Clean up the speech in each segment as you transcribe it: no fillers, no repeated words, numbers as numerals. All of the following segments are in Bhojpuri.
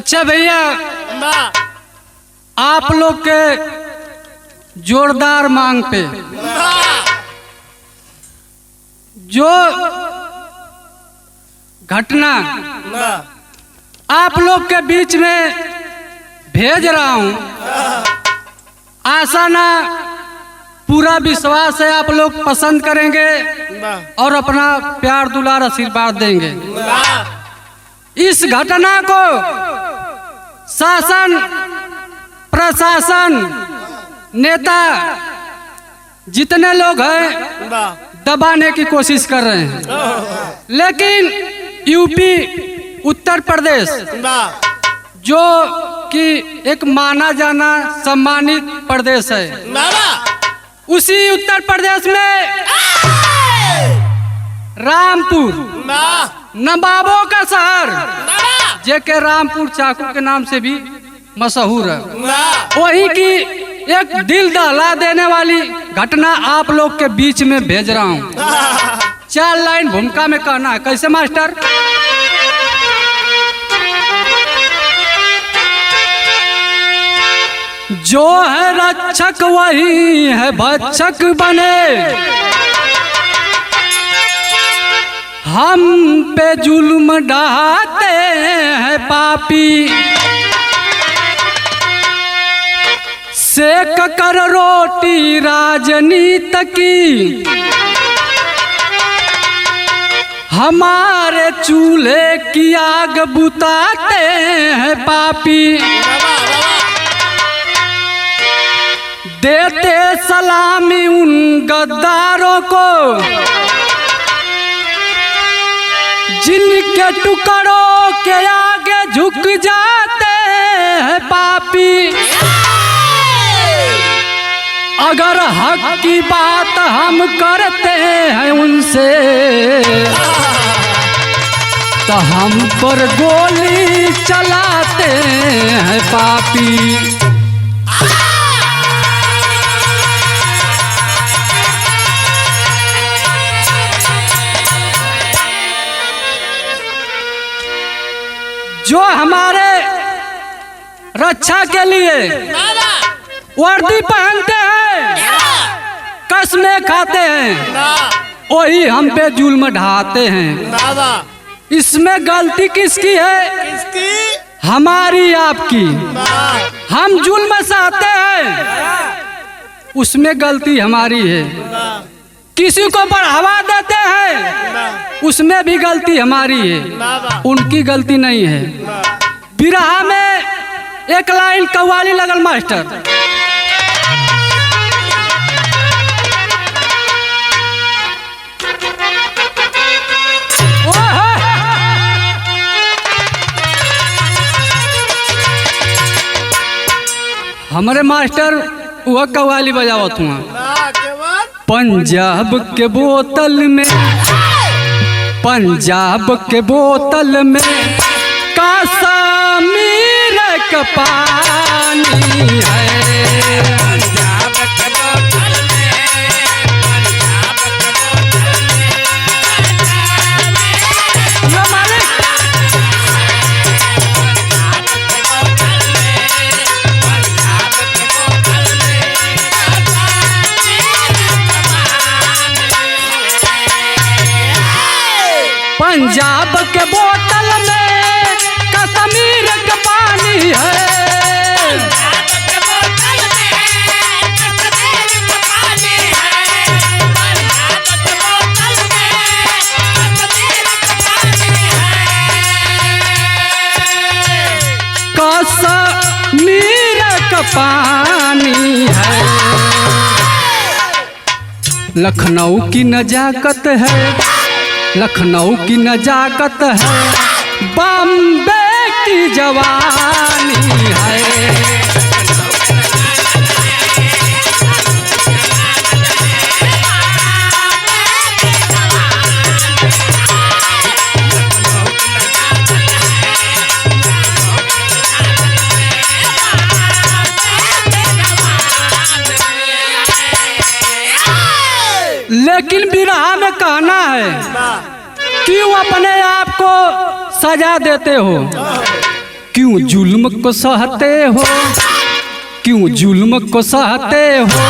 अच्छा भैया, आप लोग के जोरदार मांग पे जो घटना आप लोग के बीच में भेज रहा हूं, आशा ना पूरा विश्वास है आप लोग पसंद करेंगे और अपना प्यार दुलार आशीर्वाद देंगे। इस घटना को शासन प्रशासन नेता जितने लोग हैं दबाने की कोशिश कर रहे हैं, लेकिन यूपी उत्तर प्रदेश जो कि एक माना जाना सम्मानित प्रदेश है, उसी उत्तर प्रदेश में रामपुर नवाबों का शहर जेके रामपुर चाकू के नाम से भी मशहूर है, वही की एक दिल दहला देने वाली घटना आप लोग के बीच में भेज रहा हूँ। 4 लाइन भूमिका में कहना है। कैसे मास्टर? जो है रक्षक वही है भक्षक बने, हम पे जुल्म ढाते हैं पापी, सेक कर रोटी राजनीत की, हमारे चूल्हे की आग बुताते हैं पापी, देते सलामी उन गद्दारों को जिनके टुकड़ों के आगे झुक जाते हैं पापी। अगर हक की बात हम करते हैं उनसे तो हम पर गोली चलाते हैं पापी। जो हमारे रक्षा के लिए वर्दी पहनते हैं, कसमें खाते हैं, वही हम पे जुल्म ढाते हैं। इसमें गलती किसकी है? हमारी आपकी। हम जुल्म सहते हैं, उसमें गलती हमारी है। किसी को बढ़ावा देते हैं, उसमें भी गलती हमारी है, उनकी गलती नहीं है। बिरहा में एक लाइन कव्वाली लगल मास्टर। हमारे मास्टर वह कव्वाली बजावत हुआ। पंजाब के बोतल में, पंजाब के बोतल में कश्मीर का पानी है, पंजाब के बोतल में, पंजाब के बोतल पंजाब के बोतल में कश्मीर का पानी है, कश्मीर का पानी है। लखनऊ की नजाकत है, लखनऊ की नजाकत है, बॉम्बे की जवानी है। लेकिन बिरहा में कहना है क्यों अपने आप को सजा देते हो, क्यों जुल्म को सहते हो, क्यों जुल्म को सहते हो,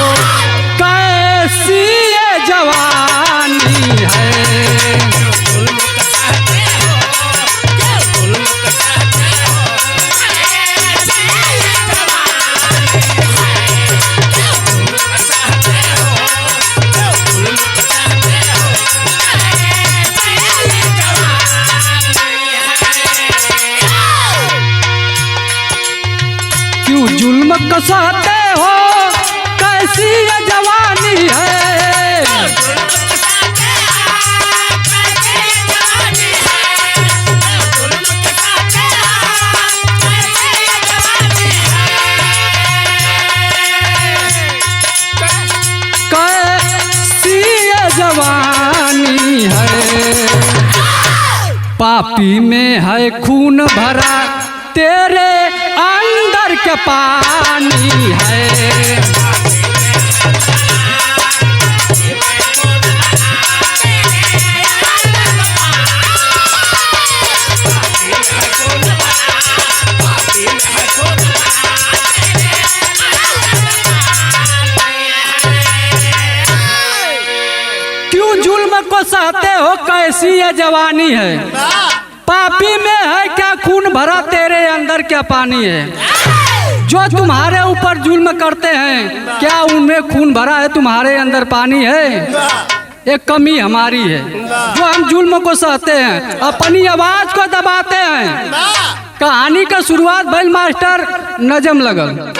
कैसी ये जवानी है। क्यों जुल्म को सहते हो, कैसी ये जवानी है। कैसी ये जवानी है, पापी में है खून भरा, तेरे अंदर के पानी है। क्यों जुल्म को सहते हो, कैसी ये जवानी है। पापी में है क्या खून भरा, तेरे अंदर क्या पानी है। जो तुम्हारे ऊपर जुल्म करते हैं, क्या उनमें खून भरा है, तुम्हारे अंदर पानी है। एक कमी हमारी है, जो हम जुल्म को सहते हैं, अपनी आवाज को दबाते हैं। कहानी का शुरुआत भइल मास्टर नजम लगल।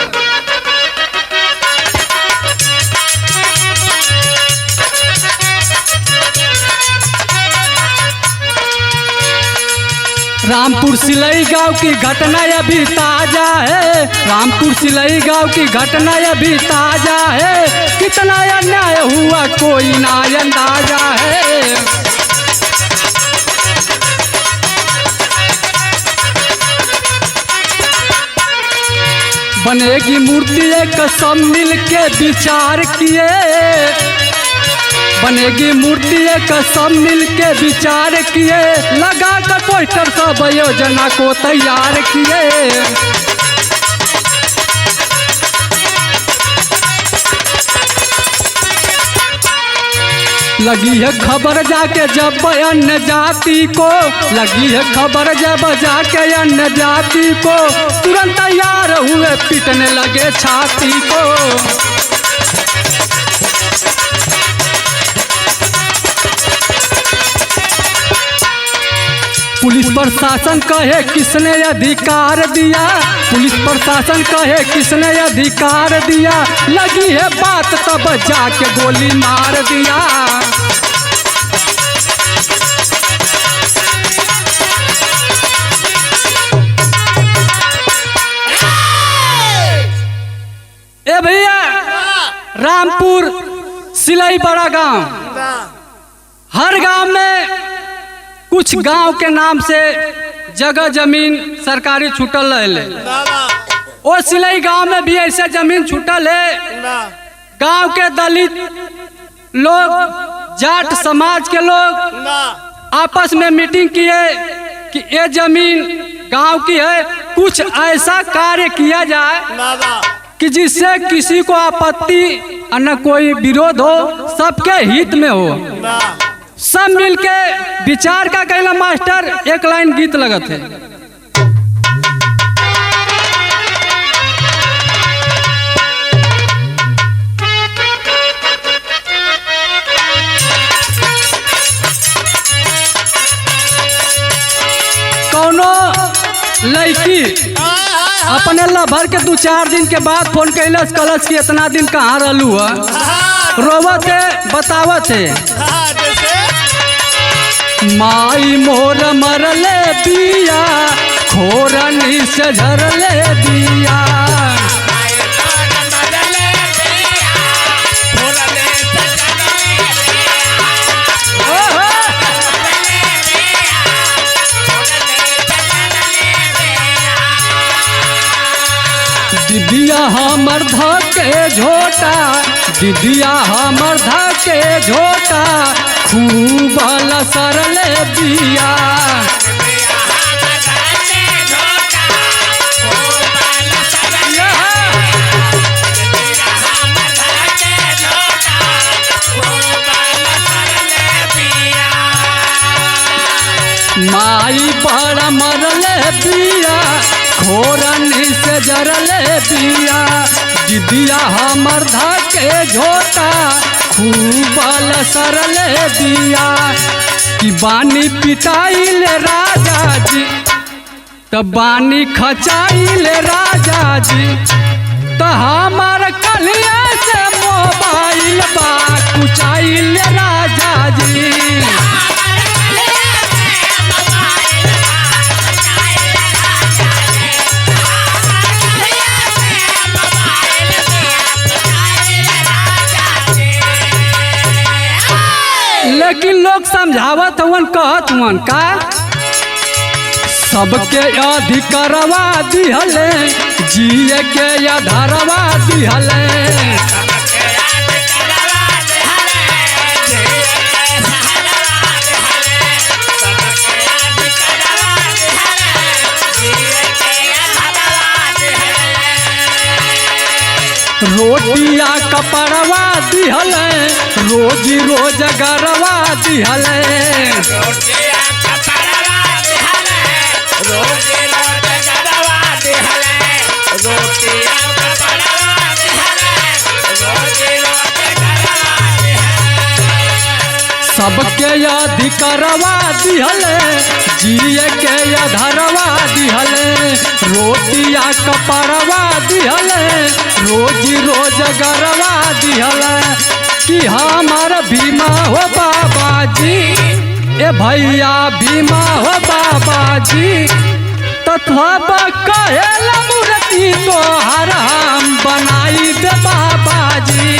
रामपुर सिलई गांव की घटना अभी ताजा है, रामपुर सिलई गांव की घटना अभी ताजा है। कितना अन्याय हुआ कोई ना अंदाजा है। बनेगी मूर्ति एक सब मिल के विचार किए, बनेगी मूर्ति एक सब मिल के विचार किए। लगा कर पोस्टर सब योजना को तैयार किए। लगी है खबर जाके जब अन्य जाति को, लगी है खबर जब जाके अन्य जाति को, तुरंत तैयार हुए पीटने लगे छाती को। पुलिस प्रशासन कहे किसने अधिकार दिया, पुलिस प्रशासन कहे किसने अधिकार दिया। लगी है बात तब जाके गोली मार दिया। ए भैया, रामपुर सिलई बड़ा गांव, हर गांव में कुछ गांव के नाम से जगह जमीन सरकारी छूटल रहे। ओ सिलई गांव में भी ऐसे जमीन छूटल है। गांव के दलित लोग, जाट समाज के लोग आपस में मीटिंग किए कि ये जमीन गांव की है, कुछ ऐसा कार्य किया जाए कि जिससे किसी को आपत्ति न कोई विरोध हो, सबके हित में हो। सब मिलके विचार का कहला मास्टर एक लाइन गीत लगत है। कौनो लड़की अपने लभर के 2-4 दिन के बाद फोन कैलस, कलस की इतना दिन कहाँ रहलू है, रोवत है, बतावत है। माई मोर मरले बिया, खोरनी से झरले दिया। दिदिया हमर धके झोटा, दिदिया हमर धके झोटा, खूब लसरले दिया। माई बड़ा मरले बिया खोरन से जरले बिया दिदिया हमर धके झोटा खूब सरले बिया कि बानी पिटाइल राजा जी त बानी खचाइल राजा जी त हमार कलिया से मोबाइल बा कुचाइल राजा जी। लेकिन लोग समझावत हुन कहत हुन का सबके अधिकारवा दिहले जिए के आधारवा दिहले रोटिया कपड़वा दिहले रोजी रोजगारवा दिहले सबके अधिकारवा दिहले जिए के आधारवा दिहले रोटिया कपड़वा दिहले रोजी रोजगारवा दिहले कि हमार भीमा हो बाबा जी ए भैया भीमा हो बाबा जी तथा कहेला मूर्ति तोहर हम बनाई दे बाबा जी।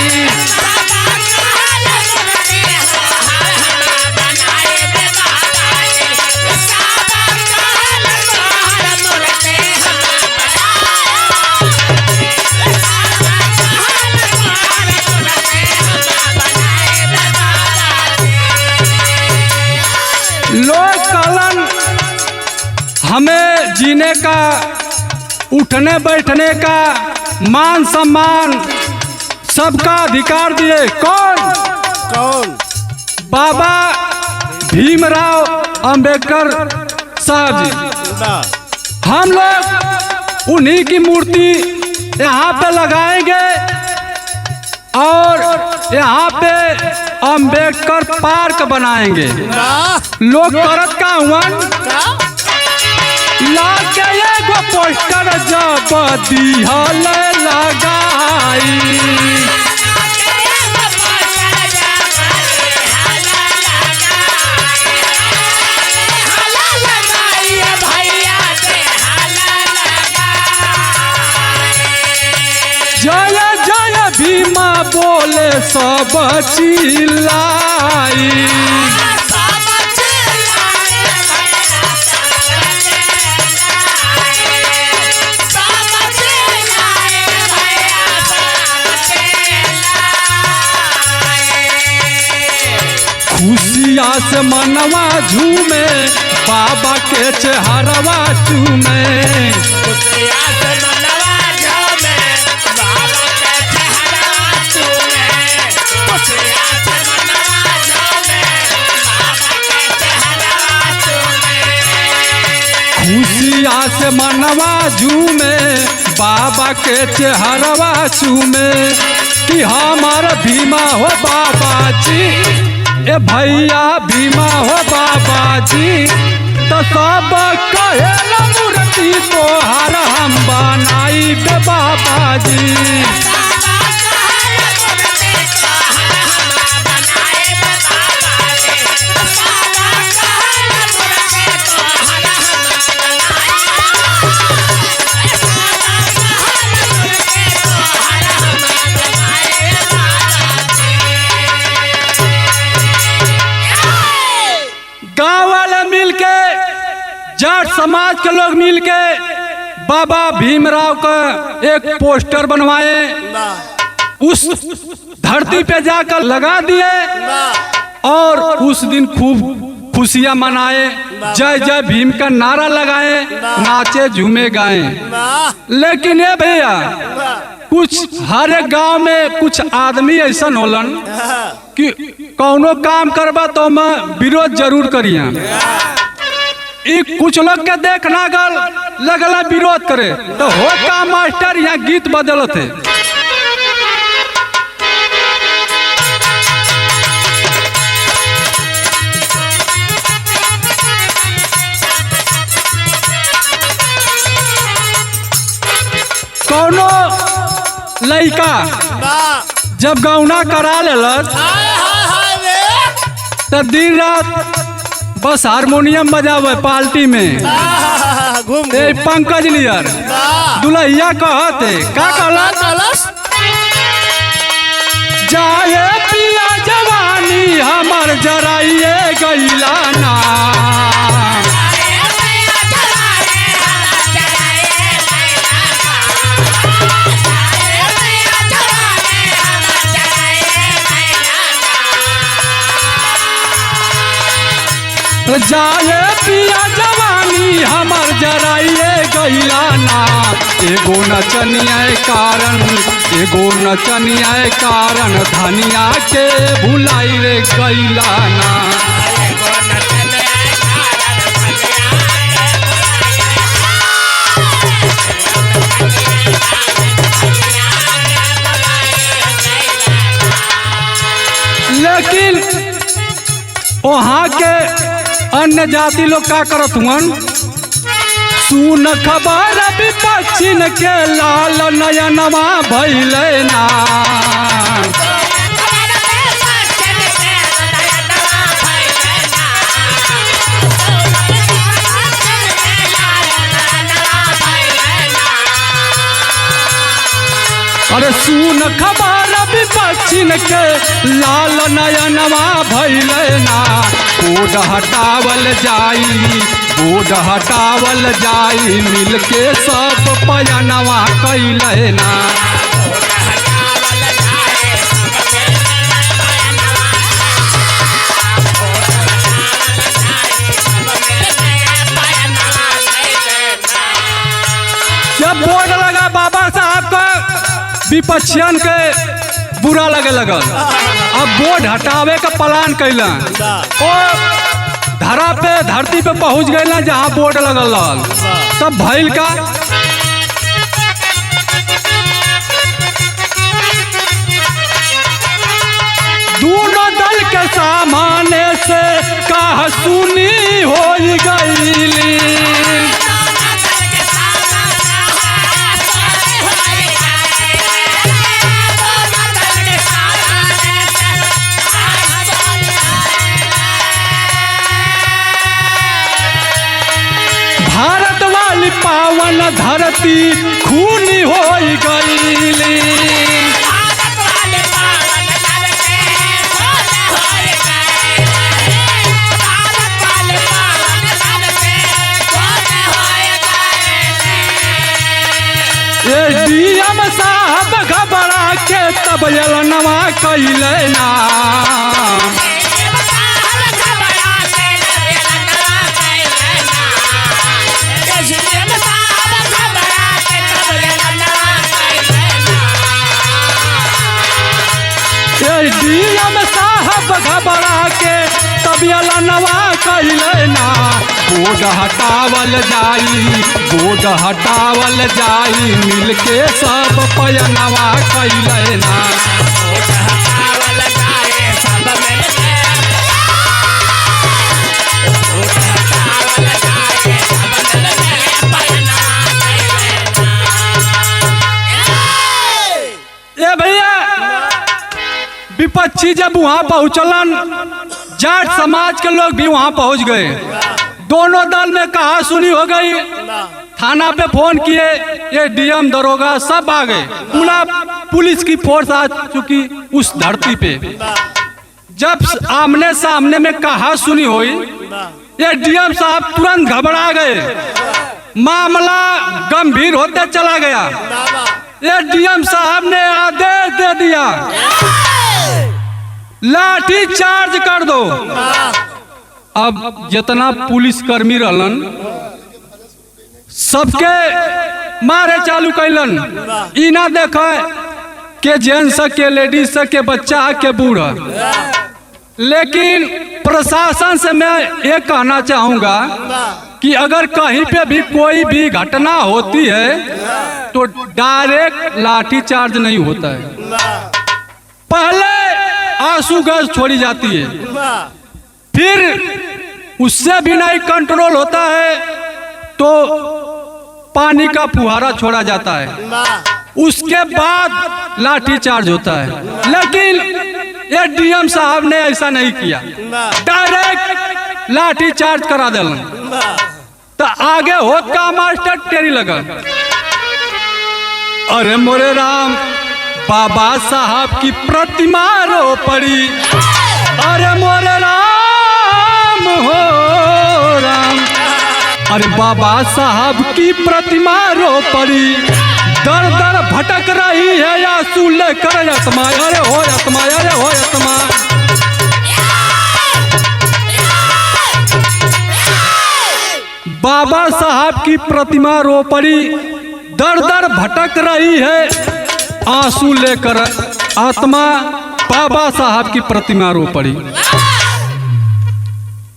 लोग कलन हमें जीने का उठने बैठने का मान सम्मान सबका अधिकार दिए कौन बाबा भीमराव अंबेडकर साहब जी। हम लोग उन्हीं की मूर्ति यहाँ पे लगाएंगे और यहाँ पे अंबेडकर पार्क बनाएंगे। लोग करत का हुआ लाके एगो पोस्टर जब दिहल लगाई जय जय भीमा बोले सब चिल्लाई खुशिया से मनवा झूमे बाबा के चेहरवा चूमे खुशिया से मनवा झूमे बाबा के चेहरवा चूमे कि हमार भीमा हो बाबा जी ए भैया भीमा हो बाबा जी तो सब कहेला मूर्ति तोहर हम बनाई बे बाबा जी। गाँव वाले मिलके जाट समाज के लोग मिलके बाबा भीमराव का एक पोस्टर बनवाए उस धरती पे जाकर लगा दिए और उस दिन खूब खुशियां मनाए जय जय भीम का नारा लगाए नाचे झूमे गाए। लेकिन ये भैया कुछ हर एक गांव में कुछ आदमी ऐसा होलन कि कौनो काम करबा तो मैं विरोध जरूर करिया कुछ लोग के देख ना गल लगला विरोध करे तो हो का मास्टर यहाँ गीत बदलत है। कौनो लड़का जब गौना करा लेलस तो दिन रात बस हारमोनियम बजावे पार्टी में पंकज लियर दुल्हिया कहते का कहलस जाए पिया जवानी हमर जराइए गईला ना जाए पिया जवानी हमर जराइए गईला ना एगो नचनिया कारण धनिया के भुलाई रे गईला ना। लेकिन वहाँ के अन्य जाति लोग का करत हुअन सुन खबर विपक्षिन के लाल नयनवा भइले ना अरे सुन खबर विपक्षिन के लाल नयनवा भइले ना बोड हटावल जाई मिलके सब पयनवा कैले ना। जब बोर्ड लगा बाबा साहब का विपक्षियन के बुरा लगे लगल अब बोर्ड हटावे का प्लान कैलन और धरती पे पहुंच गए ना जहाँ बोर्ड लगल तब भइल का दोनों दल के सामने से कहा सुनी हो गईली भारत वाली पावन धरती खूनी हो गईली डीएम साहब घबरा के तब एलनवा कैले ना डीएम साहब घबरा के तब एलनवा कैले ना बोर्ड हटावल जाई मिलके सब पयनवा कैले ना। ए भैया विपक्षी जब वहाँ पहुँचलन जाट समाज के लोग भी वहाँ पहुँच गए दोनों दल में कहा सुनी हो गई थाना पे फोन किए ये डीएम दरोगा सब आ गए पूरा पुलिस की फोर्स आ चुकी उस धरती पे जब आमने सामने में कहा सुनी हुई ये डीएम साहब तुरंत घबरा गए मामला गंभीर होते चला गया ये डीएम साहब ने आदेश दे दिया लाठी चार्ज कर दो। अब जितना पुलिस कर्मी रहलन सबके मारे चालू कैलन ई ना देखे के जेंट्स के लेडीज के बच्चा के बूढ़ा लेकिन प्रशासन से मैं ये कहना चाहूँगा कि अगर कहीं पे भी कोई भी घटना होती है तो डायरेक्ट लाठी चार्ज नहीं होता है। पहले आंसू गैस छोड़ी जाती है, फिर उससे भी नहीं कंट्रोल होता है तो पानी का फुहारा छोड़ा जाता है, उसके बाद लाठी चार्ज होता है। लेकिन ये डीएम साहब ने ऐसा नहीं किया, डायरेक्ट लाठी चार्ज करा दिल। तो आगे होत का मास्टर टेरी लगा। अरे मोरे राम, बाबा साहब की प्रतिमा रो पड़ी। अरे मोरे राम हो राम, अरे बाबा साहब की प्रतिमा रो पड़ी। दर दर भटक रही है आंसू लेकर आत्मा। अरे हो आत्मा, अरे हो आत्मा। बाबा साहब की प्रतिमा रो पड़ी, दर दर भटक रही है आंसू लेकर आत्मा। बाबा साहब की प्रतिमा रो पड़ी।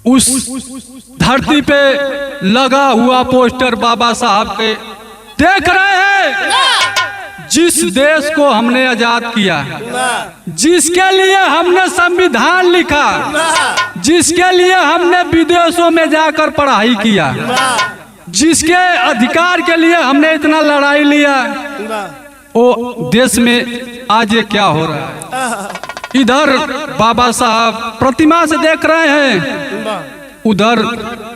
उस धरती पे लगा हुआ पोस्टर बाबा साहब के देख रहे हैं। जिस देश को हमने आजाद किया, जिसके लिए हमने संविधान लिखा, जिसके लिए हमने विदेशों में जाकर पढ़ाई किया, जिसके अधिकार के लिए हमने इतना लड़ाई लिया, वो देश में आज ये क्या हो रहा है। इधर बाबा साहब प्रतिमा से देख रहे हैं, उधर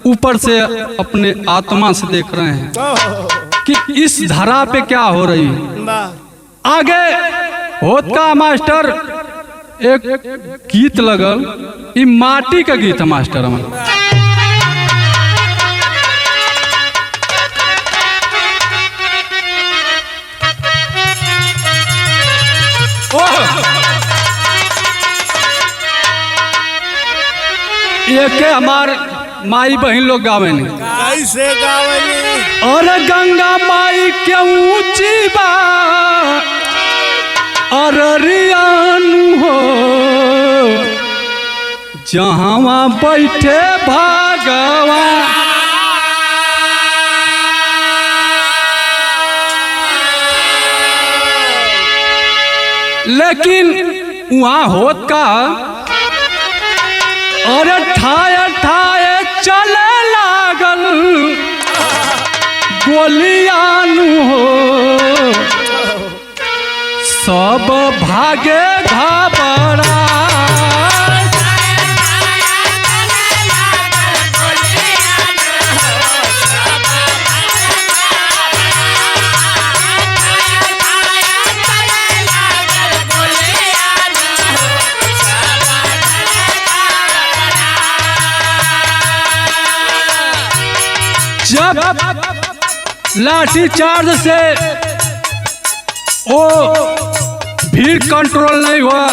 ऊपर से अपने आत्मा से देख रहे हैं कि इस धरा पे क्या हो रही है। आगे होत का मास्टर एक गीत लगल, ये माटी का गीत है मास्टर हमारा। ये के हमार माई बहन लोग गावे नहीं, कैसे गावे नहीं। और गंगा माई के ऊंची बा अररियानु हो, जहाँ बैठे भगवान। लेकिन वहाँ होत का और ठाए ठाए चले लागल गोलियानु हो, सब भागे घबरा। जब लाठी चार्ज से वो भीड़ कंट्रोल नहीं हुआ,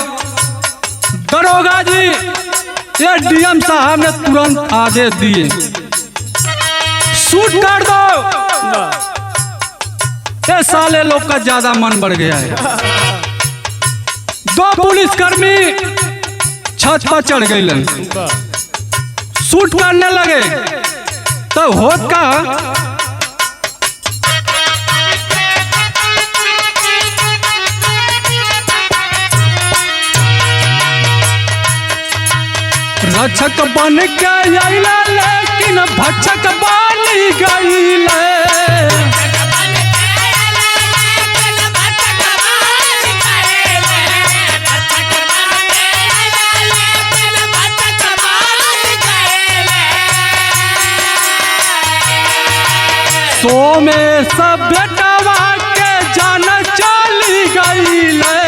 दरोगा जी ये डीएम साहब ने तुरंत आदेश दिए, शूट कर दो। ये साले लोग का ज्यादा मन बढ़ गया है। दो पुलिसकर्मी छत पर चढ़ गए, शूट करने लगे। तो होत का रक्षक बन के आइला, लेकिन भक्षक बन गईले। सो में सब बेटवा के जान चली गईले।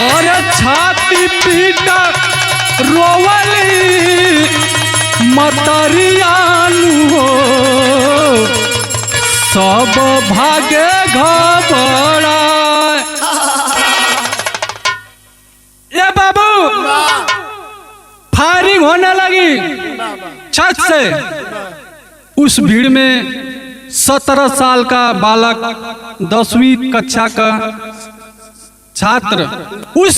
और छाती पीट रोवली मतरियानु हो, सब भागे घबरा। ये बाबू फायरिंग फायरिंग होने लगी छत से। उस भीड़ में 17 साल का बालक, 10वीं कक्षा का छात्र उस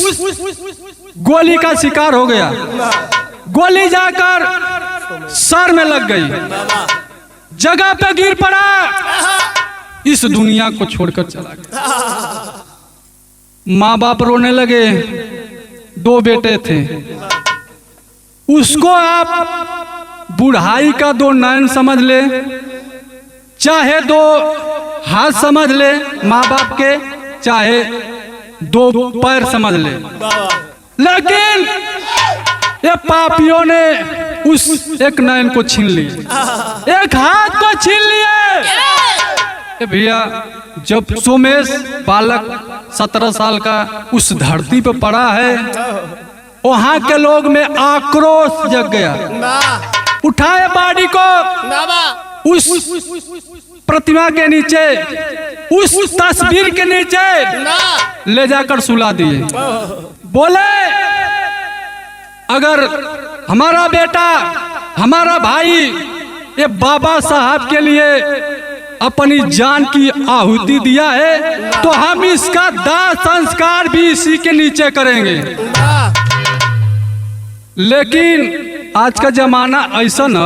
गोली का शिकार हो गया। गोली जाकर सर में लग गई, जगह पे गिर पड़ा, इस दुनिया को छोड़कर चला गया। माँ बाप रोने लगे, 2 बेटे थे। उसको आप बुढ़ाई का 2 नयन समझ ले, चाहे 2 हाथ समझ ले माँ बाप के, चाहे 2 पैर समझ ले, लेकिन ये पापियों ने उस एक नयन को छीन लिया, एक हाथ को छीन लिए। भैया, जब सोमेश बालक 17 साल का उस धरती पे पड़ा है, वहां के लोग में आक्रोश जग गया। उठाए बॉडी को, उस प्रतिमा के नीचे, उस तस्वीर के नीचे ले जाकर सुला दिए। बोले, अगर हमारा बेटा, हमारा भाई ये बाबा साहब के लिए अपनी जान की आहुति दिया है, तो हम इसका दाह संस्कार भी इसी के नीचे करेंगे। लेकिन आज का जमाना ऐसा न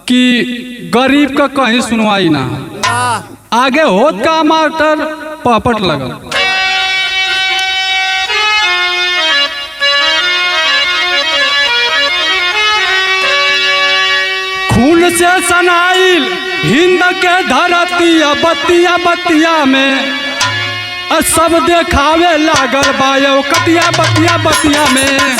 कि गरीब का कहीं सुनवाई ना, आगे होत का मास्टर पापट लगल। खून से सनाइल हिंद के धरतिया, बतिया बतिया में सब देखावे लागल बायो, कतिया बतिया बतिया में।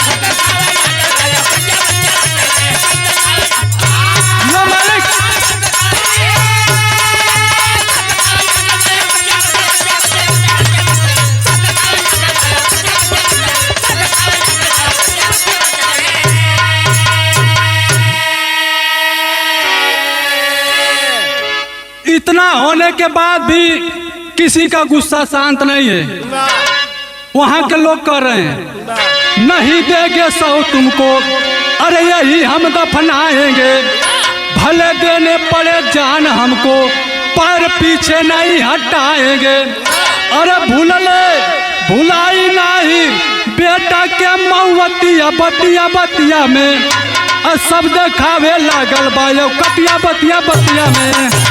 इतना होने के बाद भी किसी का गुस्सा शांत नहीं है। वहां के लोग कह रहे हैं, नहीं देंगे सौ तुमको, अरे यही हम दफनाएंगे, भले देने पड़े जान हमको, पर पीछे नहीं हटाएंगे। अरे भुलाई नहीं बेटा के मऊतिया, बतिया बतिया में सब देखावे लागल बायो, कतिया बतिया बतिया में।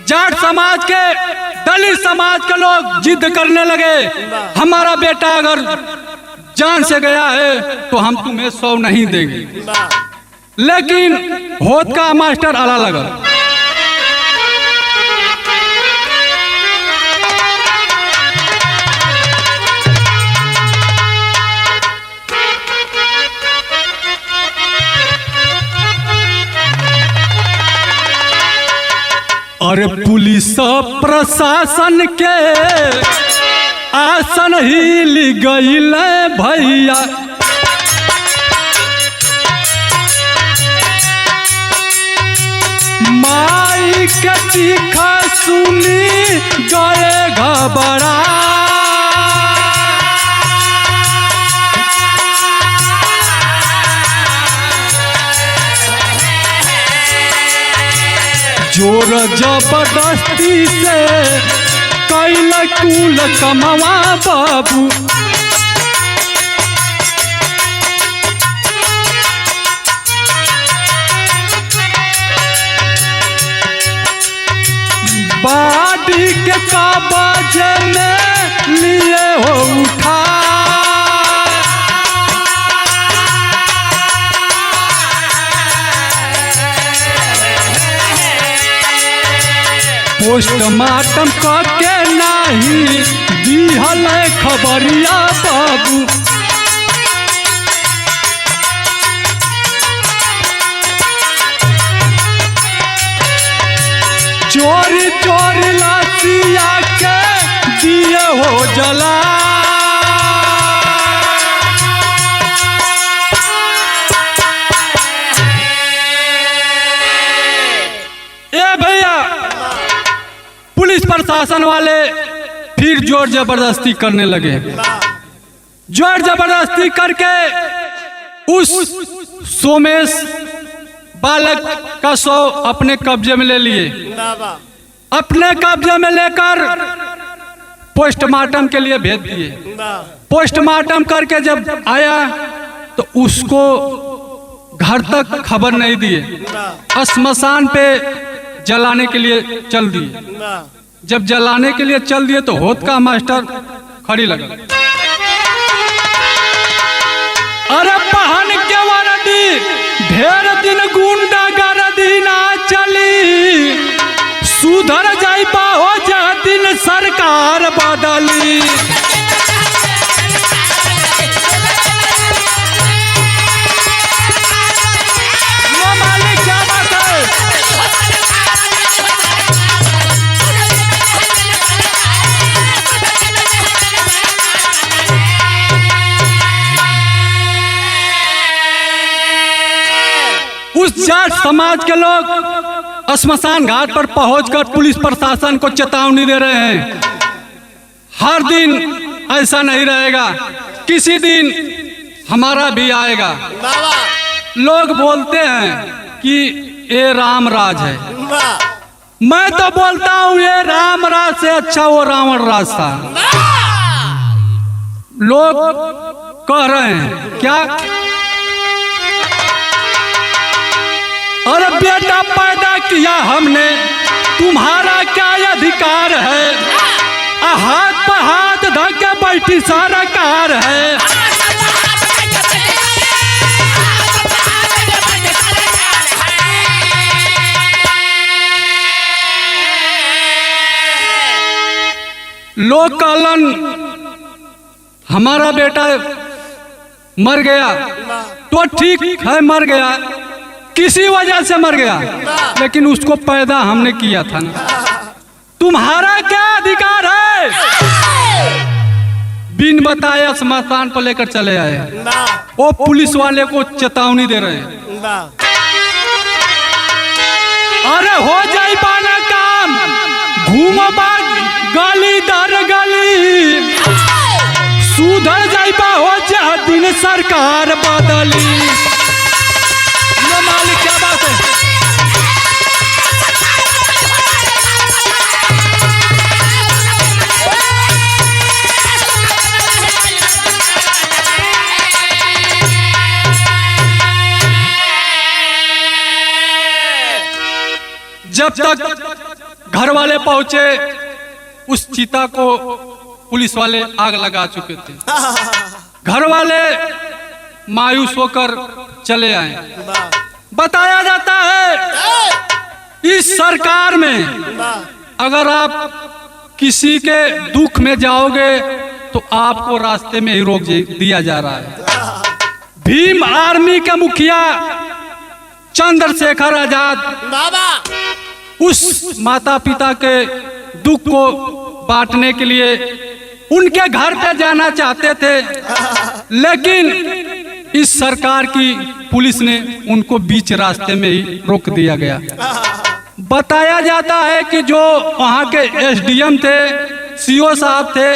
जाट समाज के, दलित समाज के लोग जिद करने लगे, हमारा बेटा अगर जान से गया है तो हम तुम्हें 100 नहीं देंगे। लेकिन होत का मास्टर आला लगा। अरे पुलिस प्रशासन के आसन हिल गईल भैया, माई के चीखा सुनी गए घबरा। जोर जबरदस्ती से कैल कुल कमवा बाबू, बाडी के काबज में लिए हो उठा। पोस्टमार्टम करके नहीं दिहल खबरिया बाबू, चोरी चोरी लाशिया के दिए हो जला। ए भैया, पुलिस प्रशासन वाले फिर जोर जबरदस्ती करने लगे। जोर जबरदस्ती करके उस सोमेश बालक का शव अपने कब्जे में ले लिए। अपने कब्जे में लेकर पोस्टमार्टम के लिए भेज दिए। पोस्टमार्टम करके जब आया तो उसको घर तक खबर नहीं दिए, श्मशान पे जलाने के लिए चल दिए। जब जलाने के लिए चल दिए तो होत का मास्टर खड़ी लगा। अरे पहन के वर्दी ढेर दिन गुंडा गर्दी ना चली, सुधर जाई हो जा दिन सरकार बदली। मालिक क्या बात है? उस जाट समाज के लोग श्मशान घाट पर पहुंचकर पुलिस प्रशासन को चेतावनी दे रहे हैं, हर दिन ऐसा नहीं रहेगा, किसी दिन हमारा भी आएगा। लोग बोलते हैं कि ये राम राज है, मैं तो बोलता हूँ ये राम राज से अच्छा वो रावण राज था। लोग कह रहे हैं क्या? अरे बेटा पैदा किया हमने, तुम्हारा क्या अधिकार है? हाथ पर हाथ धके बैठी सरकार है। लोग कहलन हमारा बेटा मर गया तो ठीक है, मर गया किसी वजह से मर गया, लेकिन उसको पैदा हमने किया था ना। तुम्हारा क्या अधिकार है? बिन बताए श्मशान पर लेकर चले आए। वो पुलिस वाले को चेतावनी दे रहे हैं, अरे हो जाए बाना काम, घूमबा गली दर गली, सुधर जाए हो जा दिन सरकार बदली। मालिक क्या बात है? जब तक घर वाले पहुंचे उस चिता को पुलिस वाले आग लगा चुके थे। घर वाले मायूस होकर चले आए। बताया जाता है इस सरकार में अगर आप किसी के दुख में जाओगे तो आपको रास्ते में ही रोक दिया जा रहा है। भीम आर्मी के मुखिया चंद्रशेखर आजाद उस माता पिता के दुख को बांटने के लिए उनके घर पे जाना चाहते थे, लेकिन इस सरकार की पुलिस ने उनको बीच रास्ते में ही रोक दिया गया। बताया जाता है कि जो वहाँ के एसडीएम थे, सीओ साहब थे,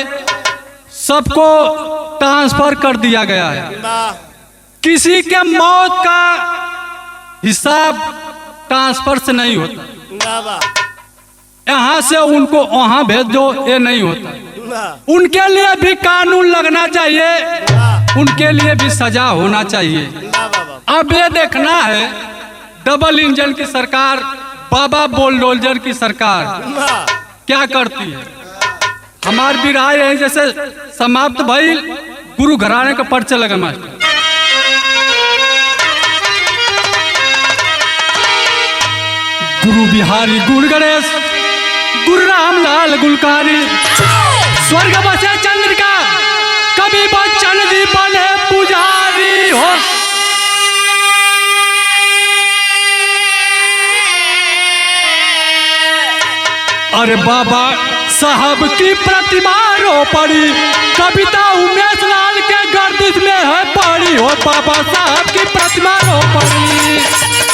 सबको ट्रांसफर कर दिया गया है। किसी के मौत का हिसाब ट्रांसफर से नहीं होता, यहाँ से उनको वहाँ भेज दो, ये नहीं होता। उनके लिए भी कानून लगना चाहिए, उनके लिए भी सजा होना चाहिए। अब ये देखना है डबल इंजन की सरकार, बाबा बुलडोजर की सरकार क्या करती है। हमार भी राय है जैसे समाप्त भाई गुरु घराने का पर्चा लगा मास्टर। गुरु बिहारी गुरु गणेश गुरु रामलाल गुलकारी, स्वर्ग बसे चंद्रिका, कभी बच्चन जी बने पुजारी हो। अरे बाबा साहब की प्रतिमा रो पड़ी, कविता उमेश लाल के गर्दिश में है पड़ी, हो बाबा साहब की प्रतिमा रो पड़ी।